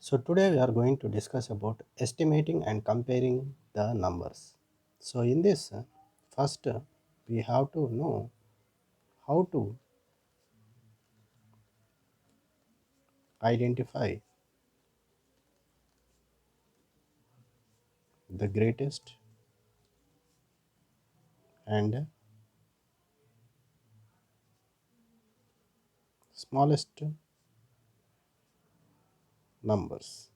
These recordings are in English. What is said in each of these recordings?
So today we are going to discuss about estimating and comparing the numbers. So in this, first we have to know how to identify the greatest and smallest numbers.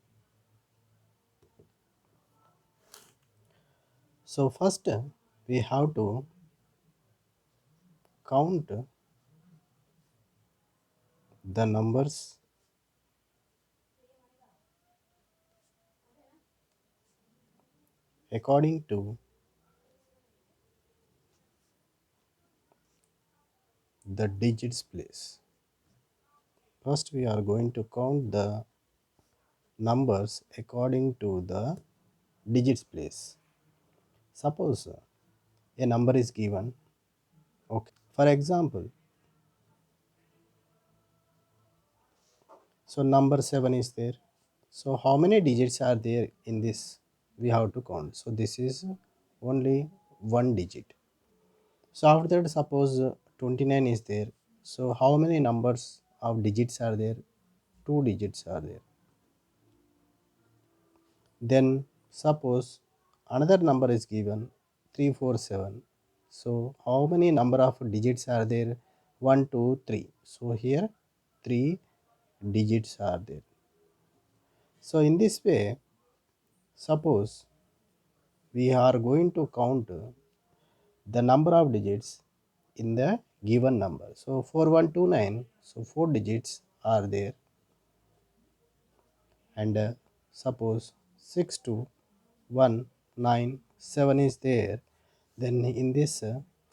So first we have to count the numbers according to the digits place. First we are going to count the numbers according to the digits place. Suppose a number is given. Okay. For example, so number 7 is there. So how many digits are there in this? We have to count. So this is only one digit. So after that, suppose 29 is there. So how many numbers of digits are there? Two digits are there. Then suppose another number is given 347. So how many number of digits are there? 1, 2, 3. So here 3 digits are there. So in this way, suppose we are going to count the number of digits in the given number. So 4129, so 4 digits are there, and suppose 62197 is there, then in this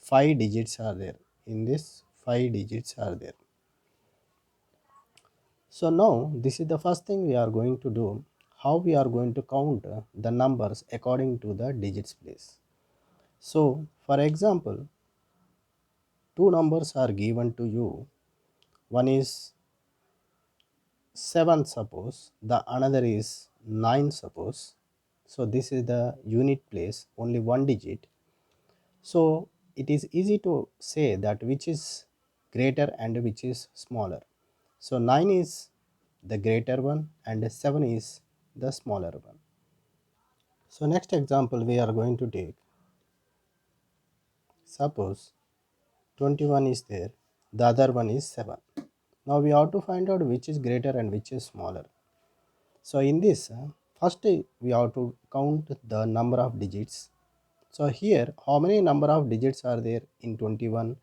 5 digits are there. In this 5 digits are there. So now this is the first thing we are going to do, how we are going to count the numbers according to the digits place. So for example, two numbers are given to you. One is 7, suppose, the another is 9, suppose. So this is the unit place, only one digit. So it is easy to say that which is greater and which is smaller. So 9 is the greater one and 7 is the smaller one. So next example we are going to take, suppose 21 is there, the other one is 7. Now we have to find out which is greater and which is smaller. So in this, first we have to count the number of digits. So here, how many number of digits are there in 21?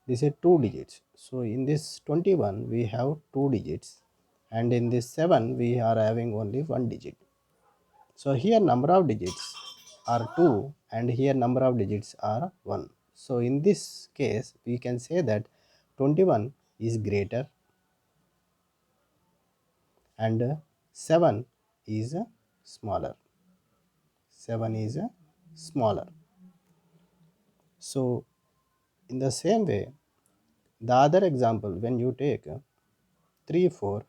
This is 2 digits. So in this 21, we have 2 digits, and in this 7, we are having only 1 digit. So here number of digits are 2, and here number of digits are 1. So in this case, we can say that 21 is greater and 7 is smaller. 7 is smaller. So in the same way, the other example, when you take 3 4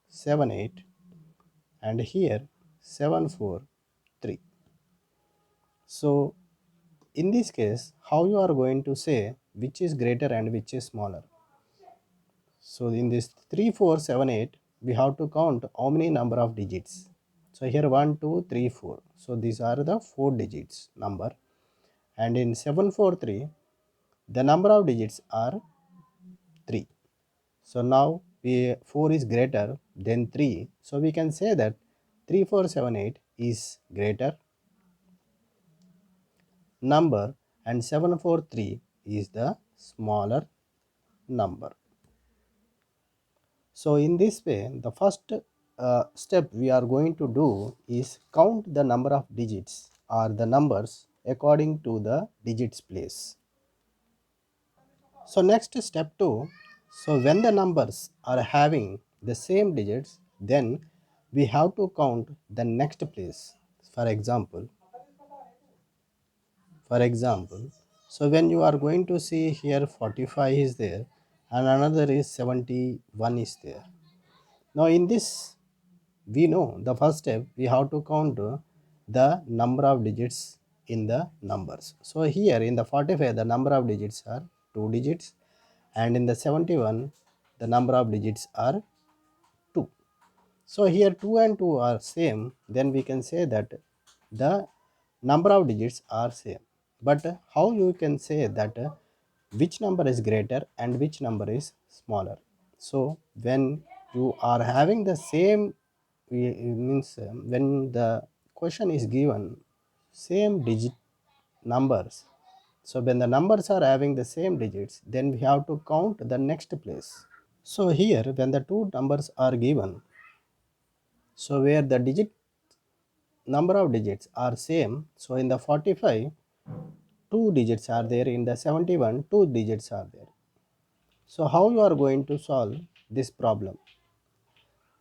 7 8 and here 7 4 3. So in this case, how you are going to say which is greater and which is smaller? So in this 3 4 7 8, we have to count how many number of digits. So here 1 2 3 4. So these are the 4 digits number, and in 7 4 3, the number of digits are 3. So now 4 is greater than 3. So we can say that 3478 is greater number and 743 is the smaller number. So in this way, the first step we are going to do is count the number of digits or the numbers according to the digits place. So next step 2, so when the numbers are having the same digits, then we have to count the next place. For example, so when you are going to see here 45 is there and another is 71 is there. Now in this we know the first step we have to count the number of digits in the numbers. So here in the 45 the number of digits are 2 digits, and in the 71 the number of digits are 2. So here 2 and 2 are same, then we can say that the number of digits are same. But how you can say that which number is greater and which number is smaller? So when you are having the same, means when the question is given same digit numbers, so when the numbers are having the same digits, then we have to count the next place. So here when the two numbers are given, so where the digit number of digits are same, so in the 45 two digits are there, in the 71 two digits are there. So how you are going to solve this problem?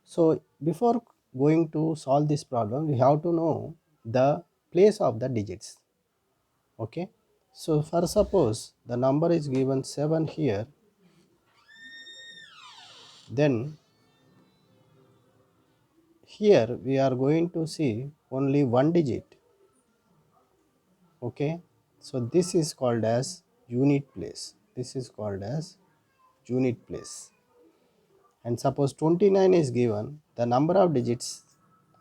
So before going to solve this problem, we have to know the place of the digits. Okay, so for suppose the number is given 7 here, then here we are going to see only one digit. Okay, so this is called as unit place. This is called as unit place. And suppose 29 is given, the number of digits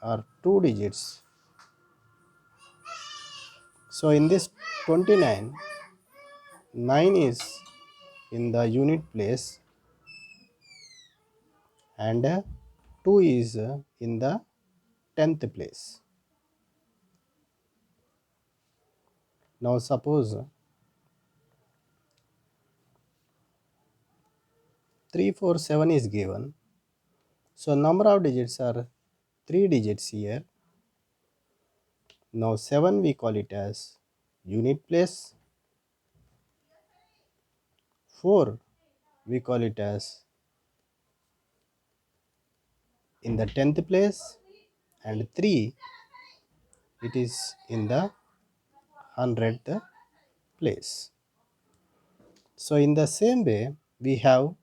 are 2 digits. So in this 29, 9 is in the unit place, and 2 is in the 10th place. Now suppose 347 is given, so number of digits are 3 digits here. Now 7 we call it as unit place, 4 we call it as in the 10th place, and 3 it is in the 100th place. So in the same way we have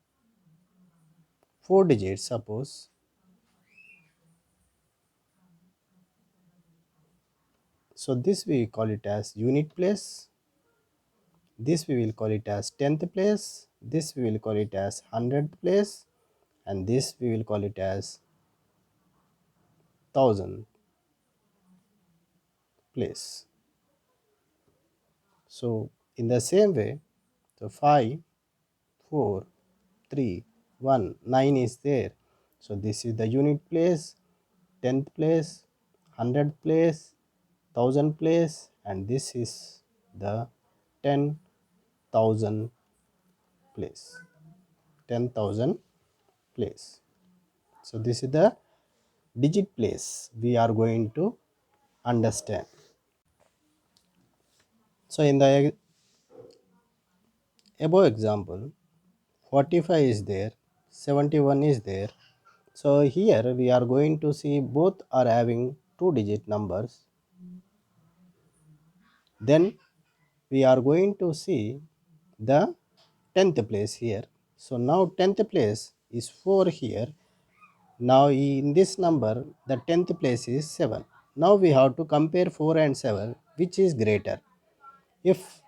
4 digits, suppose. So this we call it as unit place, this we will call it as 10th place, this we will call it as 100th place, and this we will call it as 1000th place. So in the same way, so 5, 4, 3, 1, 9 is there. So this is the unit place, 10th place, 100th place, 1000th place, and this is the 10,000 place. 10,000 place. So this is the digit place we are going to understand. So in the above example, 45 is there, 71 is there. So here we are going to see both are having two digit numbers. Then we are going to see the 10th place here. So now 10th place is 4 here. Now in this number the 10th place is 7. Now we have to compare 4 and 7, which is greater. If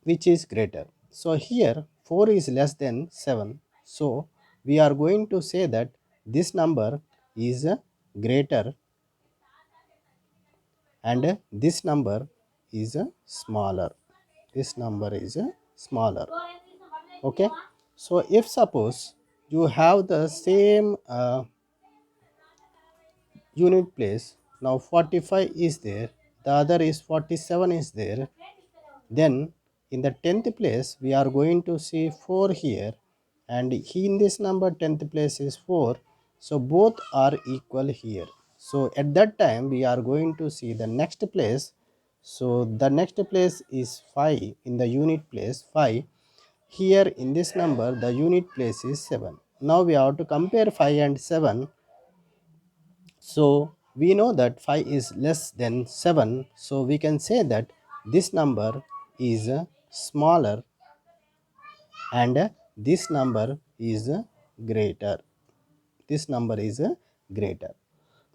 which is greater. So here 4 is less than 7. So we are going to say that this number is greater and this number is smaller. This number is smaller. Okay. So if suppose you have the same unit place, now 45 is there, the other is 47 is there, then in the 10th place we are going to see 4 here, and in this number 10th place is 4, so both are equal here. So at that time we are going to see the next place. So the next place is 5, in the unit place 5. Here in this number the unit place is 7. Now we have to compare 5 and 7. So we know that 5 is less than 7. So we can say that this number is smaller and this number is greater. This number is greater.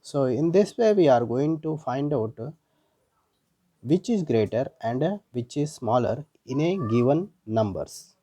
So in this way we are going to find out which is greater and which is smaller in a given numbers.